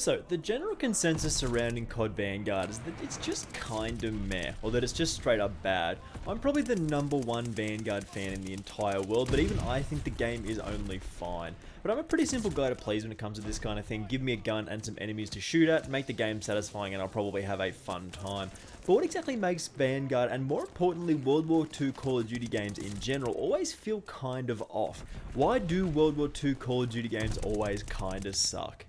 So, the general consensus surrounding CoD Vanguard is that it's just kinda meh, or that it's just straight up bad. I'm probably the #1 Vanguard fan in the entire world, but even I think the game is only fine. But I'm a pretty simple guy to please when it comes to this kind of thing. Give me a gun and some enemies to shoot at, make the game satisfying, and I'll probably have a fun time. But what exactly makes Vanguard, and more importantly World War II Call of Duty games in general, always feel kind of off? Why do World War II Call of Duty games always kinda suck?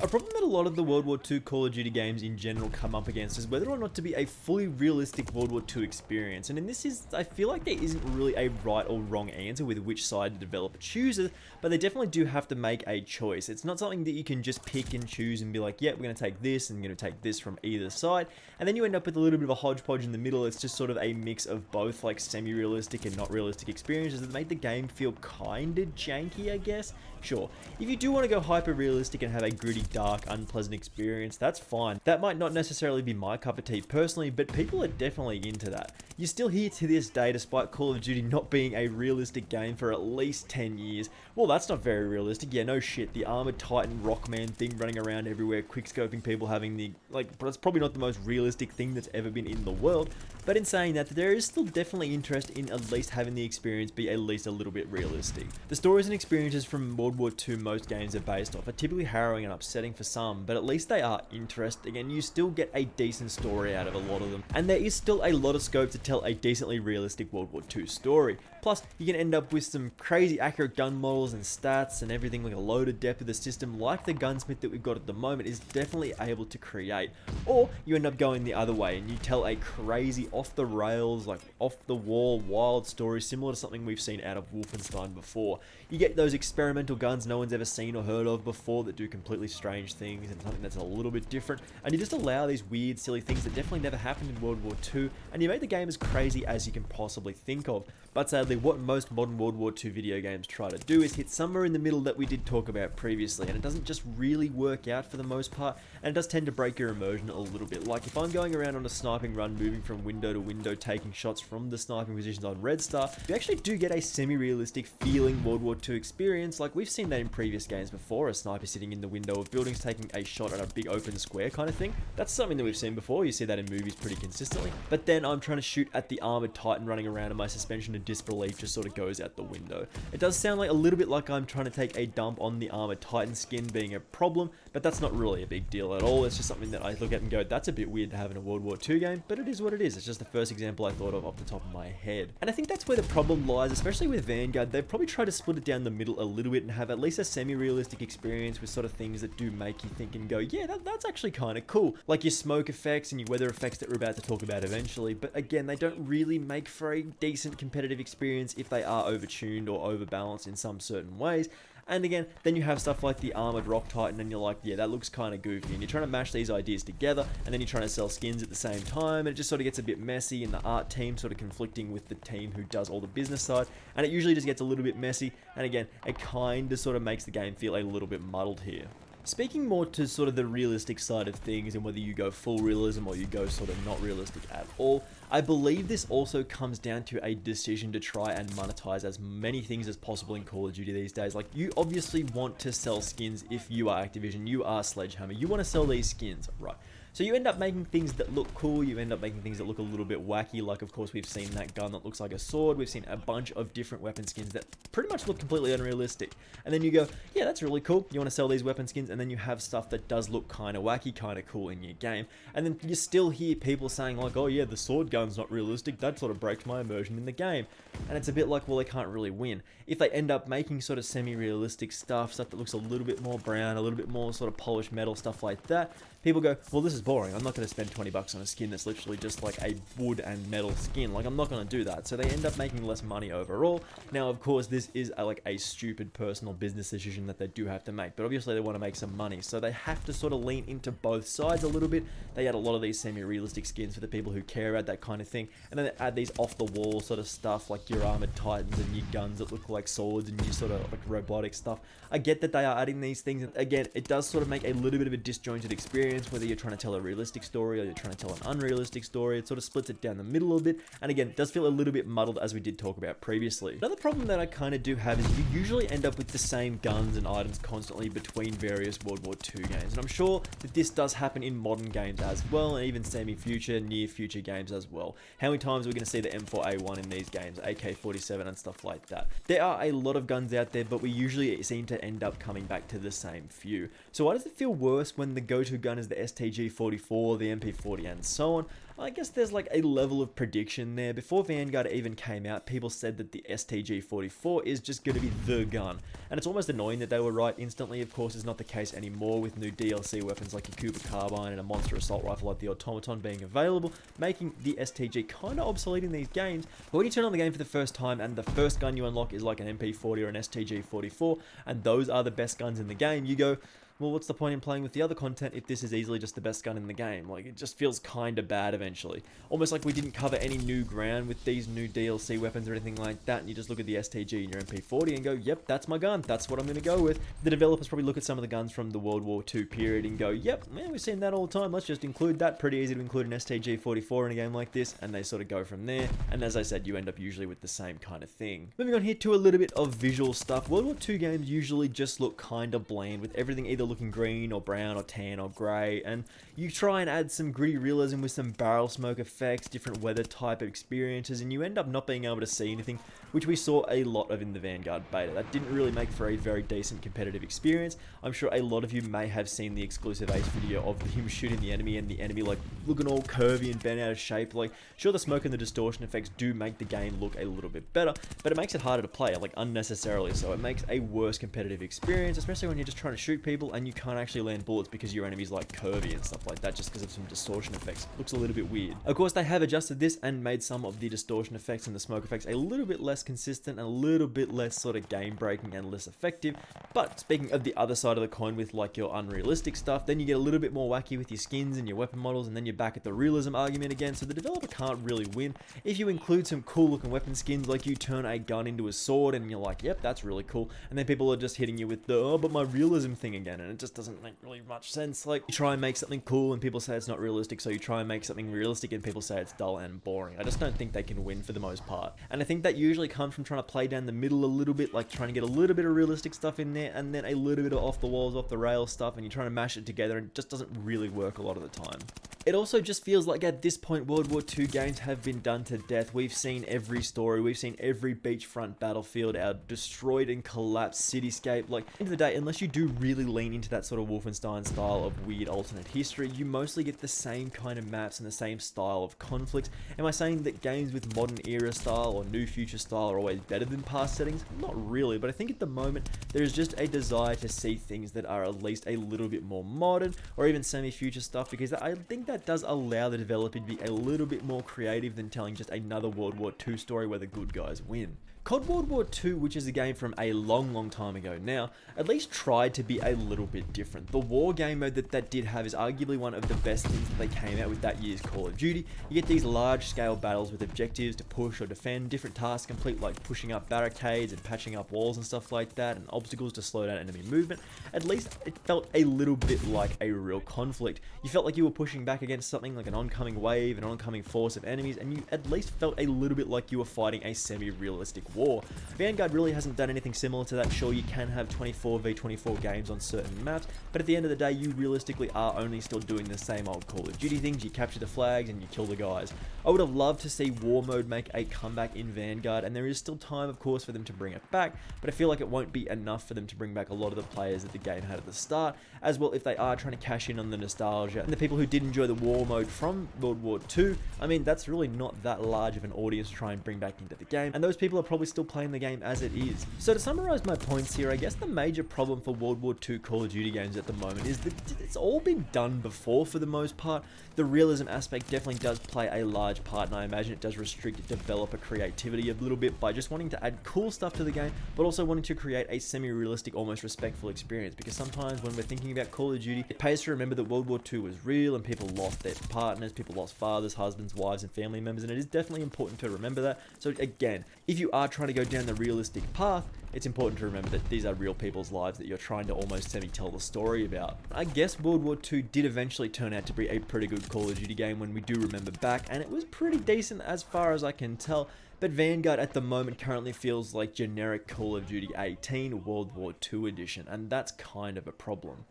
A problem that a lot of the World War II Call of Duty games in general come up against is whether or not to be a fully realistic World War II experience, and in this I feel like there isn't really a right or wrong answer with which side the developer chooses, but they definitely do have to make a choice. It's not something that you can just pick and choose and be like, yeah, we're going to take this and we're going to take this from either side, and then you end up with a little bit of a hodgepodge in the middle. It's just sort of a mix of both like semi-realistic and not realistic experiences that make the game feel kinda janky, I guess. Sure, if you do want to go hyper-realistic and have a gritty, dark, unpleasant experience, that's fine. That might not necessarily be my cup of tea personally, but people are definitely into that. You're still here to this day despite Call of Duty not being a realistic game for at least 10 years. Well, that's not very realistic. Yeah, no shit. The armored titan rockman thing running around everywhere, quickscoping people, having the, that's probably not the most realistic thing that's ever been in the world. But in saying that, there is still definitely interest in at least having the experience be at least a little bit realistic. The stories and experiences from World War II most games are based off are typically harrowing and upsetting for some, but at least they are interesting, and you still get a decent story out of a lot of them. And there is still a lot of scope to tell a decently realistic World War II story. Plus, you can end up with some crazy accurate gun models and stats and everything, like a loaded depth of the system like the gunsmith that we've got at the moment is definitely able to create. Or you end up going the other way and you tell a crazy off the rails, like off the wall, wild story similar to something we've seen out of Wolfenstein before. You get those experimental guns no one's ever seen or heard of before that do completely strange things and something that's a little bit different, and you just allow these weird silly things that definitely never happened in World War II, and you make the game as crazy as you can possibly think of. But sadly, what most modern World War II video games try to do is hit somewhere in the middle that we did talk about previously, and it doesn't just really work out for the most part, and it does tend to break your immersion a little bit. Like if I'm going around on a sniping run, moving from window to window, taking shots from the sniping positions on Red Star, you actually do get a semi-realistic feeling World War II experience. Like we've seen that in previous games before, a sniper sitting in the window of buildings taking a shot at a big open square kind of thing. That's something that we've seen before. You see that in movies pretty consistently. But then I'm trying to shoot at the armored titan running around, and my suspension of disbelief just sort of goes out the window. It does sound like a little bit like I'm trying to take a dump on the armored titan skin being a problem, but that's not really a big deal at all. It's just something that I look at and go, that's a bit weird to have in a World War II game, but it is what it is. It's just the first example I thought of off the top of my head. And I think that's where the problem lies, especially with Vanguard. They've probably tried to split it down the middle a little bit and have at least a semi-realistic experience with sort of things that do make you think and go, yeah, that's actually kind of cool. Like your smoke effects and your weather effects that we're about to talk about eventually. But again, they don't really make for a decent competitive experience if they are overtuned or overbalanced in some certain ways. And again, then you have stuff like the armored rock titan and you're like, yeah, that looks kind of goofy, and you're trying to mash these ideas together, and then you're trying to sell skins at the same time, and it just sort of gets a bit messy, and the art team sort of conflicting with the team who does all the business side, and it usually just gets a little bit messy, and again, it kind of sort of makes the game feel a little bit muddled here. Speaking more to sort of the realistic side of things and whether you go full realism or you go sort of not realistic at all, I believe this also comes down to a decision to try and monetize as many things as possible in Call of Duty these days. Like, you obviously want to sell skins if you are Activision, you are Sledgehammer, you want to sell these skins, right? So you end up making things that look cool, you end up making things that look a little bit wacky, like of course we've seen that gun that looks like a sword, we've seen a bunch of different weapon skins that pretty much look completely unrealistic. And then you go, yeah, that's really cool, you want to sell these weapon skins, and then you have stuff that does look kind of wacky, kind of cool in your game. And then you still hear people saying like, oh yeah, the sword gun's not realistic, that sort of breaks my immersion in the game. And it's a bit like, well, they can't really win. If they end up making sort of semi-realistic stuff that looks a little bit more brown, a little bit more sort of polished metal, stuff like that, people go, well, this is boring. I'm not going to spend 20 bucks on a skin that's literally just like a wood and metal skin. Like, I'm not going to do that. So they end up making less money overall. Now, of course, this is like a stupid personal business decision that they do have to make, but obviously they want to make some money. So they have to sort of lean into both sides a little bit. They add a lot of these semi-realistic skins for the people who care about that kind of thing. And then they add these off-the-wall sort of stuff like your armored titans and your guns that look like swords and your sort of like robotic stuff. I get that they are adding these things. And again, it does sort of make a little bit of a disjointed experience, whether you're trying to tell tell a realistic story or you're trying to tell an unrealistic story. It sort of splits it down the middle a little bit, and again, it does feel a little bit muddled, as we did talk about previously. Another problem that I kind of do have is you usually end up with the same guns and items constantly between various World War II games, and I'm sure that this does happen in modern games as well, and even semi-future, near-future games as well. How many times are we going to see the M4A1 in these games, AK-47 and stuff like that? There are a lot of guns out there, but we usually seem to end up coming back to the same few. So why does it feel worse when the go-to gun is the STG-44, the MP40 and so on? I guess there's like a level of prediction there. Before Vanguard even came out, people said that the STG-44 is just going to be the gun. And it's almost annoying that they were right instantly. Of course, it's not the case anymore with new DLC weapons like your Cooper Carbine and a monster assault rifle like the Automaton being available, making the STG kind of obsolete in these games. But when you turn on the game for the first time and the first gun you unlock is like an MP40 or an STG-44, and those are the best guns in the game, you go, well, what's the point in playing with the other content if this is easily just the best gun in the game? Like, it just feels kind of bad eventually. Almost like we didn't cover any new ground with these new DLC weapons or anything like that, and you just look at the STG in your MP40 and go, yep, that's my gun, that's what I'm going to go with. The developers probably look at some of the guns from the World War II period and go, yep, man, we've seen that all the time, let's just include that. Pretty easy to include an STG-44 in a game like this, and they sort of go from there, and as I said, you end up usually with the same kind of thing. Moving on here to a little bit of visual stuff. World War II games usually just look kind of bland, with everything either looking green or brown or tan or grey, and you try and add some gritty realism with some barrel smoke effects, different weather type of experiences, and you end up not being able to see anything, which we saw a lot of in the Vanguard beta. That didn't really make for a very decent competitive experience. I'm sure a lot of you may have seen the exclusive Ace video of him shooting the enemy and the enemy like looking all curvy and bent out of shape. Like, sure, the smoke and the distortion effects do make the game look a little bit better, but it makes it harder to play, like unnecessarily so. It makes a worse competitive experience, especially when you're just trying to shoot people and you can't actually land bullets because your enemy's like curvy and stuff like that just because of some distortion effects. Looks a little bit weird. Of course, they have adjusted this and made some of the distortion effects and the smoke effects a little bit less consistent, and a little bit less sort of game breaking and less effective. But speaking of the other side of the coin with like your unrealistic stuff, then you get a little bit more wacky with your skins and your weapon models, and then you're back at the realism argument again. So the developer can't really win. If you include some cool looking weapon skins, like you turn a gun into a sword and you're like, yep, that's really cool, and then people are just hitting you with the, oh, but my realism thing again, and it just doesn't make really much sense. Like, you try and make something cool and people say it's not realistic, so you try and make something realistic and people say it's dull and boring. I just don't think they can win for the most part, and I think that usually comes from trying to play down the middle a little bit, like trying to get a little bit of realistic stuff in there and then a little bit of off the walls, off the rails stuff, and you're trying to mash it together, and it just doesn't really work a lot of the time. It also just feels like at this point World War II games have been done to death. We've seen every story, we've seen every beachfront battlefield, our destroyed and collapsed cityscape. Like, at the end of the day, unless you do really lean into that sort of Wolfenstein style of weird alternate history, you mostly get the same kind of maps and the same style of conflict. Am I saying that games with modern era style or new future style are always better than past settings? Not really, but I think at the moment there's just a desire to see things that are at least a little bit more modern or even semi-future stuff, because I think that does allow the developer to be a little bit more creative than telling just another World War II story where the good guys win. CoD World War II, which is a game from a long time ago now, at least tried to be a little bit different. The war game mode that did have is arguably one of the best things that they came out with that year's Call of Duty. You get these large scale battles with objectives to push or defend, different tasks complete like pushing up barricades and patching up walls and stuff like that, and obstacles to slow down enemy movement. At least it felt a little bit like a real conflict. You felt like you were pushing back against something like an oncoming wave, an oncoming force of enemies, and you at least felt a little bit like you were fighting a semi-realistic war. Vanguard really hasn't done anything similar to that. Sure, you can have 24v24 games on certain maps, but at the end of the day, you realistically are only still doing the same old Call of Duty things. You capture the flags and you kill the guys. I would have loved to see war mode make a comeback in Vanguard, and there is still time, of course, for them to bring it back, but I feel like it won't be enough for them to bring back a lot of the players that the game had at the start, as well if they are trying to cash in on the nostalgia. And the people who did enjoy the war mode from World War II, I mean, that's really not that large of an audience to try and bring back into the game, and those people are probably still playing the game as it is. So to summarize my points here, I guess the major problem for World War II Call of Duty games at the moment is that it's all been done before for the most part. The realism aspect definitely does play a large part, and I imagine it does restrict developer creativity a little bit by just wanting to add cool stuff to the game, but also wanting to create a semi-realistic, almost respectful experience, because sometimes when we're thinking about Call of Duty, it pays to remember that World War II was real and people lost their partners, people lost fathers, husbands, wives, and family members, and it is definitely important to remember that. So again, if you are trying to go down the realistic path, it's important to remember that these are real people's lives that you're trying to almost semi-tell the story about. I guess World War II did eventually turn out to be a pretty good Call of Duty game when we do remember back, and it was pretty decent as far as I can tell, but Vanguard at the moment currently feels like generic Call of Duty 18 World War II edition, and that's kind of a problem.